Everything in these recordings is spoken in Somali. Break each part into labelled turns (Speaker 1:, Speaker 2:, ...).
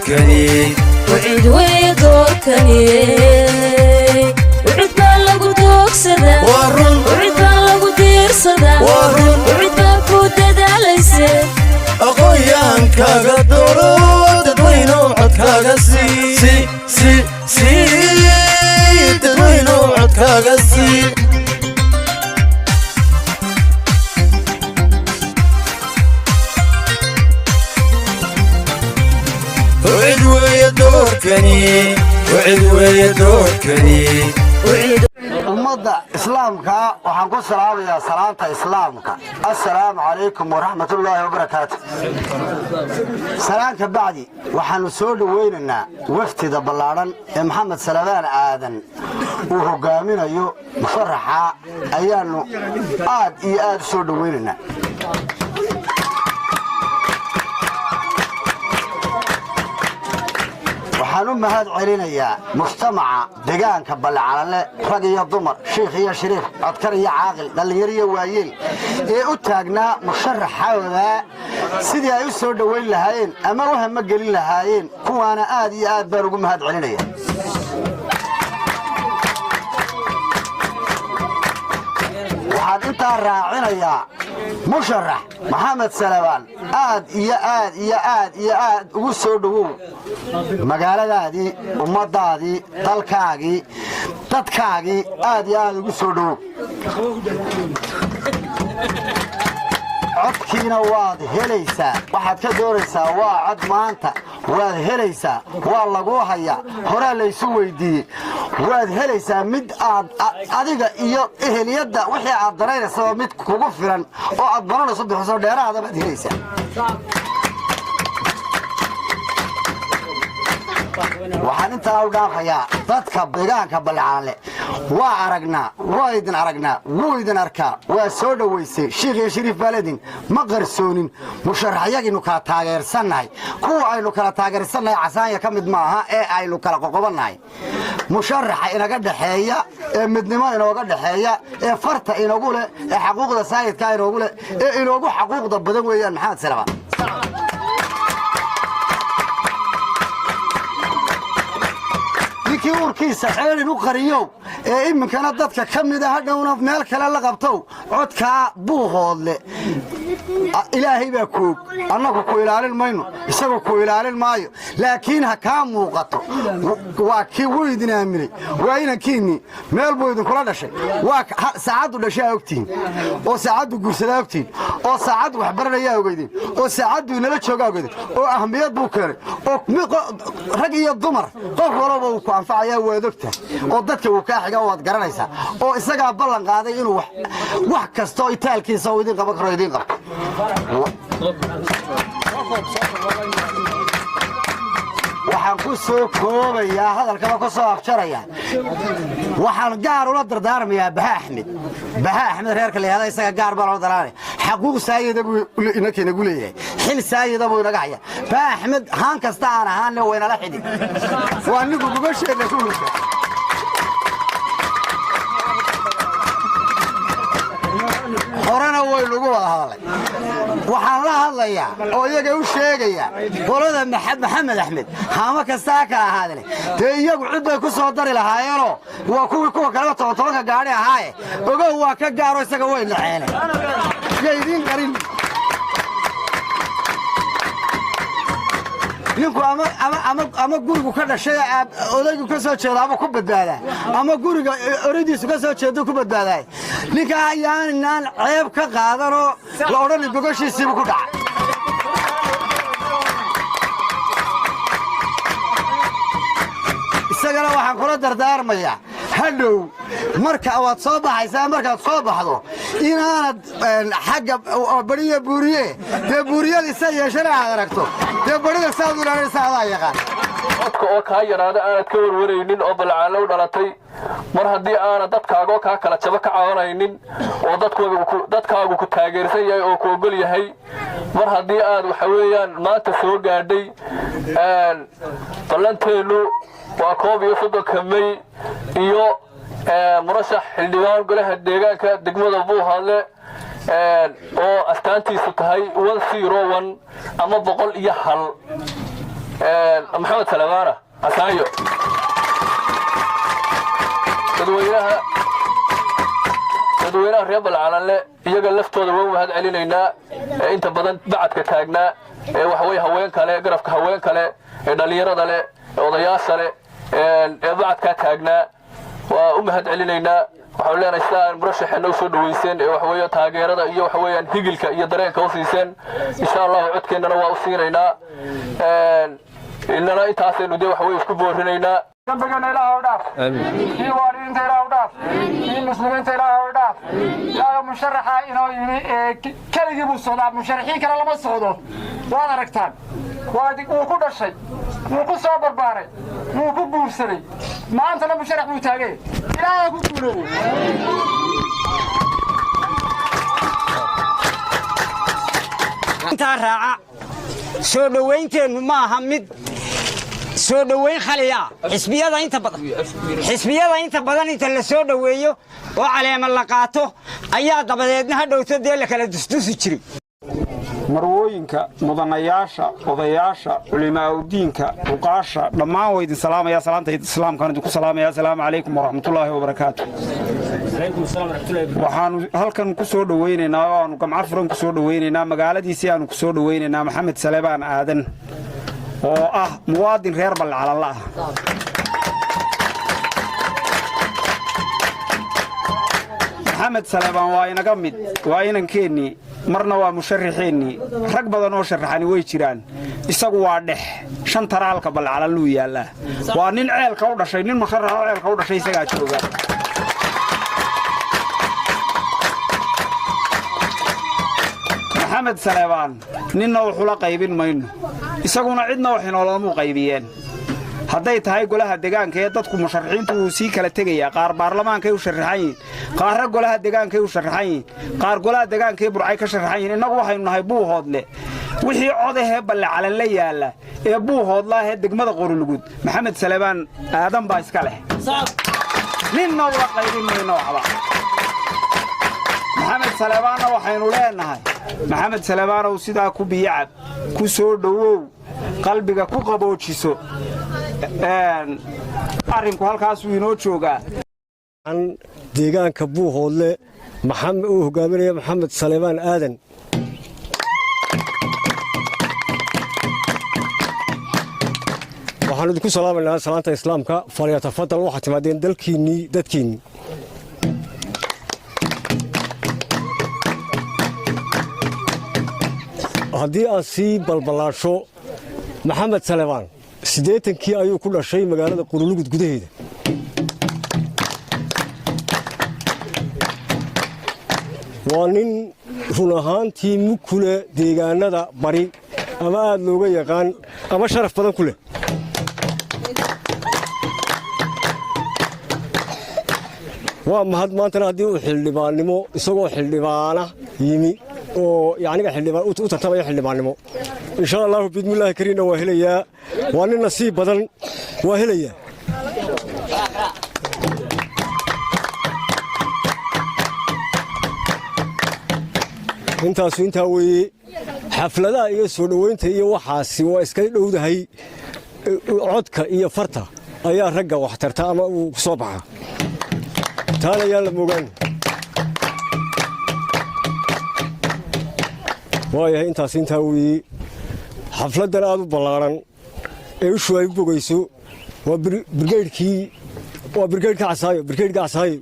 Speaker 1: دوركني
Speaker 2: وعد ويدوركني وعد بالغو دوكسدا وعد بالغو ديرسدا وعد بالكو دداليسه
Speaker 1: أقويان كاغا دورو ددوينو عد كاغا سي ددوينو عد كاغا سي وعد ويدوركني وعد ويدوركني
Speaker 3: ummadda islaamka waxaan ku salaamayaa salaanta islaamka assalaamu calaykum waraxmatullaahi wabarakaatu salaanka bacdi waxaanu soo dhaweynaynaa waftida ballaaran ee maxamed salabaan aadan uu hogaaminayo musharaxa ayaanu aad iyo aad u soo dhaweynaynaa waxaan u mahad celinayaa mujtamaca deegaanka Balcalale rag iyo dumar sheekh iyo shariif codkar iyo caaqil dhalinyaro iyo waayeel ee u taagnaa musharaxooda sidii ay u soo dhaweyn lahaayeen ama u hama gelin lahaayeen kuwaana aad iyo aad baan ugu mahad celinayaa waxaan intaa raacinayaa musharax maxamed salabaan aad iyo aad ugu soo dhawow magaaladaadii ummadaadii dalkaagii dadkaagii aad iyo aad ugu soo dhawow codkiina waad helaysaa waxaad ka doonaysaa waa cod maanta waad helaysaa waa lagu hayaa horaa laysu weydiiyey waad helaysaa mid aad adiga iyo eheliyadda wixii aad daraynaysaa mid kugu filan oo aad baranayso bixiso dheeraada baad helaysaa waxaan intaa u dhaafayaa dadka deegaanka Balcalale waa aragnaa waa idin aragnaa wuu idin arkaa waa soo dhaweysay sheekh iyo shariif baladin ma qarsoonin musharaxyagiinu kala taageersanahay kuwa aynu kala taageersanahay casaanya ka mid maaha ee aynu kala qoqobanahay musharaxa inaga dhaxeeya ee midnimo inooga dhaxeeya ee farta inagu leh ee xuquuqda saayidka inagu leh ee inoogu xuquuqda badan weeyaan maxamed salabaan kiurkiisa ceelin u qariyo ee iminkana dadka kamid ah hadhowna meel kale la qabto codka buuhoodle ilaahay baa koog annagu ku ilaalin mayno isagoo ku ilaalin maayo laakiin ha ka muuqato waa kii weydin aaminay waa inankiini meel buu idin kula dhashay waa saacadu dhashay ogtiin oo saacadu guursadaa ogtiin oo saacadu wax baranaya ogeydin oo saacadu nala jooga ogeydin oo ahmiyad buu keenay oo rag iyo dumar qof walba uu ku anfacaya waadogta oo dadka uu ka xiga waad garanaysaa oo isaga ballan qaaday inuu wax kasto itaalkiisa uu idin qaban karo idin qabto waxaan ku soo koobayaa hadalkaba ku soo afjaraya waxaan gaar ula dardaarmayaa Baha Axmed reerka leeyahay isaga gaar baa loo daraanay xaquuq saayida buu inakeena gu leeyahay xil saayida buu inaga haya Baha Axmed haan kasta aan ahaan wayna la xidhi waa nigu gubasheena ku hurta horena way lagu wada hadalay waxaan la hadlayaa oo iyaga u sheegaya qolada maxamed axmed haama kasta ka ahaadeen ee iyagu cid bay ku soo dari lahaayeen waa kuwa kale tobanka gaari ahaaye ogow waa ka gaaro isaga way naxeen yeedin qarin ninku ama gurigu ka dhashay odaygu ka soo jeedo ama ku badbaadaa ama guriga oridiisu ka soo jeedo ku badbaaday ninka ayaan ceeb ka qaadano la oran gogashiisiibu ku dhacay isagana waxaan kula dardaarmayaa hadhow marka aad soo baxaysaa markaad soo baxdo inaanad xagga bariya buuriye de buuriyadiisa yeeshana aad aragto de barida saad u ilaalinaysaa adaa yaqaan
Speaker 4: dadka oo kaa yaraada aanad ka warwaraynin oo Balcalale u dhalatay mar haddii aanad dadkaaga kaa kala jaba ka caawinaynin oo dadkaagu ku taageersan yahay oo ku ogol yahay mar haddii aad waxa weeyaan maanta soo gaadhay ballanteenu waa 31 May iyo murashax xildhibaan golaha deegaanka degmada Buuhoodle oo astaantiisu tahay 101 ama 101 محمد سلامانة عسايو dadweynaha reer balcalanle iyaga laftooda waa mahad celinaynaa inta badan bacadka taagnaa waxa way haween kale garafka haween kale dhalinyarada leh odayaasha leh bacadka taagnaa waa u mahad celinaynaa waxaan leenahay saan murashaxeena u soo dhaweyseen waxa way taageerada iyo waxa weeyaan higilka iyo dareenka u siiseen insha Allah codkeennana waa u siinaynaa inana intaasaynu dee waxa way isku boorinaynaa
Speaker 5: دبنا إلى هوداف في والدين إلى هوداف في مسلمين إلى هوداف لا مشرحة إنه كل يجيبوا الصلاة مشرحين كلا لما الصعود وانا ركتان وادي وكل شيء وكل صبر باري وكل بورسري ما أنت لا مشرح متاجي إلى كل
Speaker 6: أنت راعى شو دوين كن ما همد soo dhaweyn khaliya xisbiyada inta badan inta la soo dhaweeyo oo caleema la qaato ayaa dabadeedna hadhowto dee la kala dusdusi jiray
Speaker 7: marwooyinka mudanayaasha odayaasha culimaaudiinka uqaasha dhammaan way idin salaamaya salaanta islaamka idinku salaamaya assalaamu calaykum waraxmatullaahi wabarakaatuh waxaanu halkan ku soo dhaweynaynaa oo aanu gamco furan ku soo dhaweynaynaa magaaladiisii aanu ku soo dhaweynaynaa maxamed Salebaan Aadan oo ah muwaadin reer balcalanle ah maxamed Salebaan waa inaga mid waa inankeenni marna waa musharaxeenni rag badan oo sharaxani way jiraan isagu waa dhex shan taraalka balcalanle uu yaala waa nin ceelka u dhashay nin musharax oo ceelka u dhashay isaga jooga maxamed Salebaan ninna wuxuu la qaybin mayno isaguna cidna wax inoolama qaybiyeen hadday tahay golaha deegaanka ee dadku musharaxiintu uu sii kala tegaya qaar baarlamaanka ay u sharaxayeen qaar golaha deegaanka ay u sharaxayeen qaar golaha deegaanka ay burcay ka sharaxayeen inagu waxaynu nahay buuhoodle wixii codahe balcalanle yaala ee buuhoodla ee degmada Qorulugud maxamed Salebaan Aadan baa iska leh ninna wada qaybin mayno waxba maxamed Salebaanna waxaynu leenahay maxamed Salebaan oo sidaa ku biyacab ku soo dhawow qalbiga ku qaboojiso arinku halkaas uu inoo joogaa
Speaker 8: deegaanka buuhoodle maxamed uu hogaaminaya maxamed Salebaan Aadan waxaan idinku salaamaynaa salaanta islaamka falyatafadal waxa timaadeen dalkiinii dadkiinii haddii aan sii balbalaasho maxamed Salebaan 80kii ayuu ku dhashay magaalada Qorulugud gudaheeda waa nin run ahaantii mukule deegaanada bari ama aad looga yaqaan ama sharaf badan ku leh waa mahad maantana haddii uu xildhibaannimo isagoo xildhibaana yimi oo yacniga xildhibaan u tartamaya xildhibaannimo insha allahu bidmillaahi kariinna waa helayaa waa nin nasiib badan waa helayaa intaasu intaa weeye xafladaha iyo soo dhoweynta iyo waxaasi waa iska dhowdahay codka iyo farta ayaa ragga wax tarta ama uu ku soo baxa taana ayaan la moogaan waayahay intaas intaa weeye xafladdan aad u ballaaran ee ushu ay u bogayso waa birgeydhka casaayo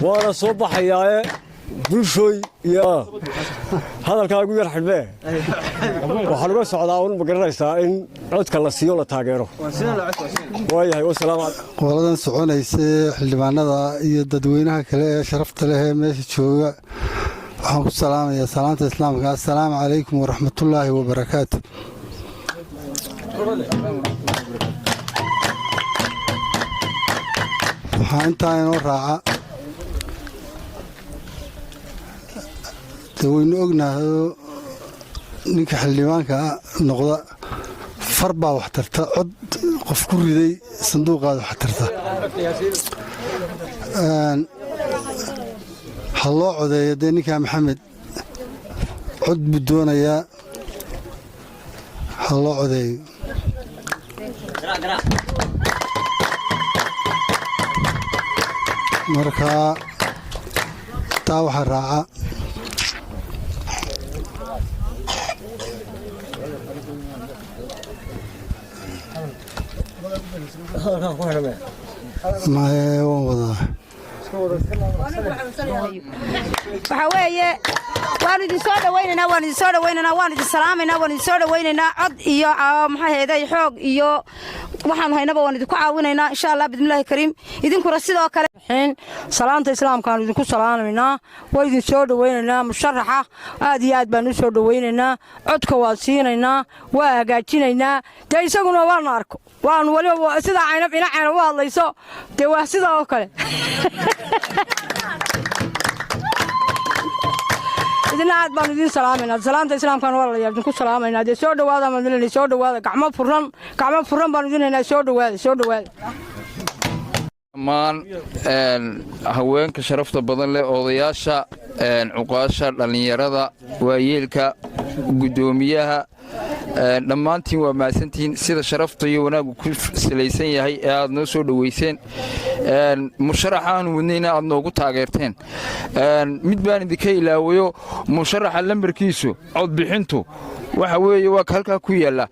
Speaker 8: waana soo baxayaae bulshooy iyo hadalkaagu yar xidhmee waxaan uga socdaa un ma garanaysaa in codka la siiyo la taageero waayahay
Speaker 9: qoladan soconaysa xildhibaanada iyo dadweynaha kale ee sharafta leh ee meesha jooga waxaan ku salaamayaa salaanta islaamka assalaamu calaykum waraxmatullaahi wabarakaatu waxaa intaa inoo raaca waynu ognahayoo ninka xildhibaanka noqda far baa wax tarta cod qof ku riday sanduuqaada wax tarta ha loo codeeyo dee ninkaa maxamed cod buu doonayaa ha loo codeeyo markaa taa waxaa raaca maye waan wadaa
Speaker 10: waxaa weeye waanu idin soo dhawaynaynaa waanu idin soo dhawaynaynaa waanu idin salaamaynaa waanu idin soo dhawaynaynaa cod iyo maxaa heeday xoog iyo waxaanu haynaba waan idinku caawinaynaa insha allah bismillaahi kariim idinkuna sidoo kale salaanta islaamkaanu idinku salaamaynaa waa idin soo dhawaynaynaa musharaxa aad iyo aad baanu u soo dhawaynaynaa codka waa siinaynaa waa hagaajinaynaa dee isaguna waanu arko waanu waliba sidaa caynab ina caynab u hadlayso dee waa sidaa oo kale idina aad baanu idin salaamaynaa salaanta islaamkaan walaalayaal idinku salaamaynaa dee soo dhawaada madalani soo dhawaada gacmo furan baanu idin haynaa soo dhawaada
Speaker 11: dhammaan haweenka sharafta badan leh odayaasha cuqaasha dhallinyarada waayeelka guddoomiyaha dhammaantiin waa mahadsantihiin sida sharafta iyo wanaaggu ku salaysan yahay ee aad noo soo dhowayseen musharaxa aanu wadnayna aad noogu taageerteen mid baan idinka ilaawayo musharaxa lambarkiisu codbixintu waxa weeye waa halkaa ku yaalla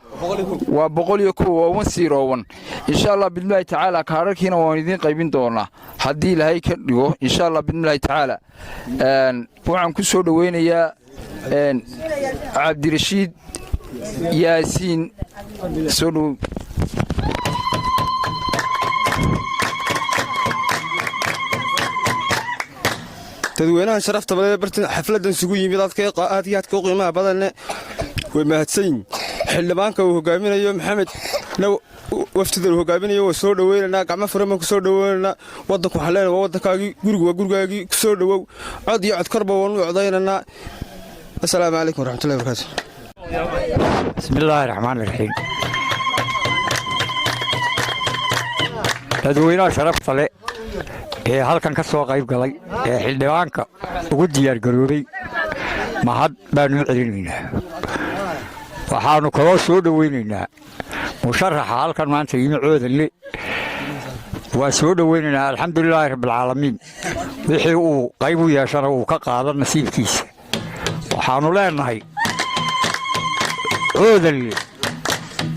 Speaker 11: waa 101 insha allah bidmillaahi tacaala kaararkiina waan idiin qaybin doonaa haddii ilaahay ka dhigo insha allah bidmillaahi tacaala waxaan ku soo dhowaynayaa cabdirashiid yaasiin soo dhow
Speaker 8: dadweynahan sharafta badan ee bartan xafladan isugu yimid aad iyo aadka u qiimaha badanne way mahadsan yihiin xildhibaanka uu hogaaminayo maxamed waftida uu hogaaminayo waa soo dhaweynaynaa gacmo furan baan ku soo dhaweynaynaa waddanku waxaan leenahay waa waddankaagii gurigu waa gurigaagii ku soo dhawow cod iyo codkarba waan u codaynaynaa assalaamu calaykum waraxmatullahi wabarakaatu
Speaker 12: bismillaahi raxmaani raxiim dadweynaha sharafta leh ee halkan ka soo qayb galay ee xildhibaanka ugu diyaargaroobay mahad baanu u celinaynaa waxaannu kaloo soo dhowaynaynaa musharaxa halkan maanta yimi coodanle waa soo dhowaynaynaa alxamdulilaahi rabbilcaalamiin wixii uu qayb u yeeshana uu ka qaada nasiibkiisa waxaannu leennahay coodanle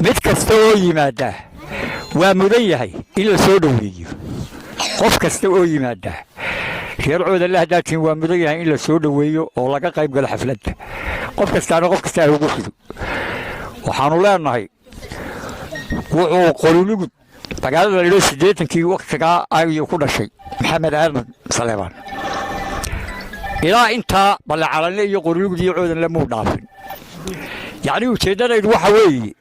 Speaker 12: mid kasta oo yimaaddaa waa mudan yahay in la soo dhoweeyo qof kasta oo yimaaddaa reer coodanle haddaatiin waa mudan yahay in la soo dhoweeyo oo laga qayb galo xafladda qof kastaana qof kastaa ugu fido waxaannu leennahay wuxuu qorilugud magaalada ladhao 80kii wakhtigaa ayuu ku dhashay maxamed aadan saleebaan ilaa intaa ballecalanle iyo qorilugud iyo coodanle muu dhaafin yacnii ujeeddadaydu waxa weeye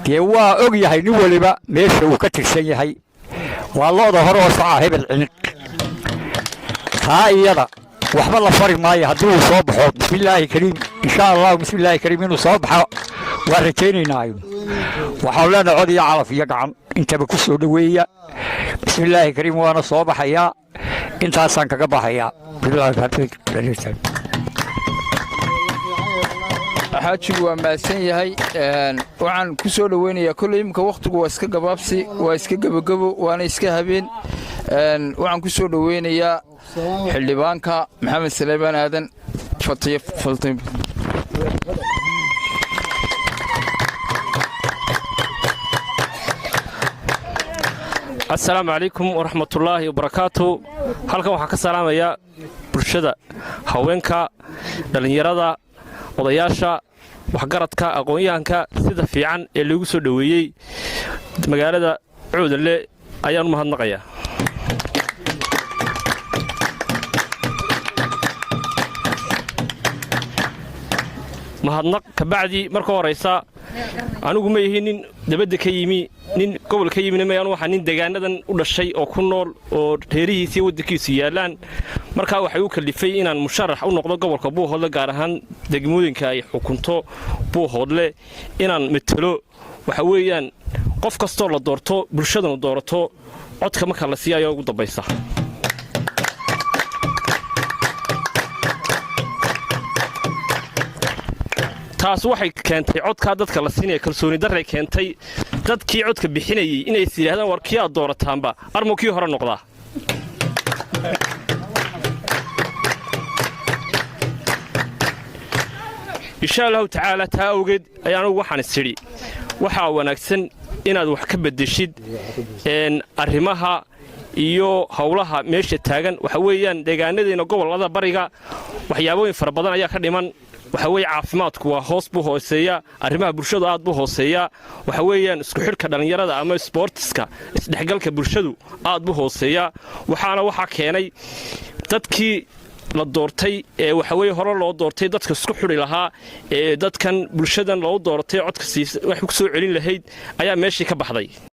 Speaker 12: dee waa og yahay nin weliba meesha uu ka tirsan yahay waa looda hore oo socaa hebel cinid taa iyada waxba la fari maayo haddii uu soo baxo bismillaahi kariim insha allahu bismillaahi kariim inuu soo baxo waa rajaynaynaa waxaanu leenahay cod iyo calaf iyo gacan intaba ku soo dhoweeya bismillaahi kariim waana soo baxayaa intaasaan kaga baxayaa
Speaker 11: xaajigu waa mahadsan yahay waxaan ku soo dhoweynayaa kolley imminka wakhtigu waa iska gabaabsi waa iska gebagabo waana iska habeen waxaan ku soo dhoweynayaa xildhibaanka maxamed saleebaan aadan
Speaker 13: assalaamu calaykum waraxmatullaahi wabarakaatu halkan waxaa ka salaamayaa bulshada haweenka dhallinyarada odayaasha waxgaradka aqoon-yahanka sida fiican ee lagu soo dhoweeyey magaalada coodanle ayaan u mahadnaqayaa mahadnaq kabacdii marka horaysa anigu ma ihi nin dabadda ka yimi nin gobol ka yimina mayaan waxaa nin deegaanadan u dhashay oo ku nool oo reerihiisiiyo waddankiisu yaallaan markaa waxay u kallifay inaan musharax u noqdo gobolka buuhoodle gaar ahaan degmooyinka ay xukunto buuhoodle inaan matelo waxa weeyaan qof kastoo la doorto bulshadanu doorato codka marka la siiya ayaa ugu dambaysa taas waxay keentay codkaa dadka la siinaya kalsooni darray keentay dadkii codka bixinayay inay is yidhaahdaan war kii aad doorataanba armu kii hore noqdaa insha allahu tacaala taa awgeed ayaa anugu waxaan isidhi waxaa wanaagsan inaad wax ka beddeshid arrimaha iyo howlaha meesha taagan waxa weeyaan deegaanadeena gobolada bariga waxyaabooyin fara badan ayaa ka dhiman waxa weeye caafimaadku waa hoos buu hooseeya arrimaha bulshadu aad buu hooseeya waxa weeyaan isku xidhka dhallinyarada ama sportiska isdhexgalka bulshadu aad buu hooseeya waxaa keenay dadkii la doortay ee waxa weeye hore loo doortay dadka isku xidhi lahaa ee dadkan bulshadan loo doortay codka wax ku soo celin lahayd ayaa meeshii ka baxday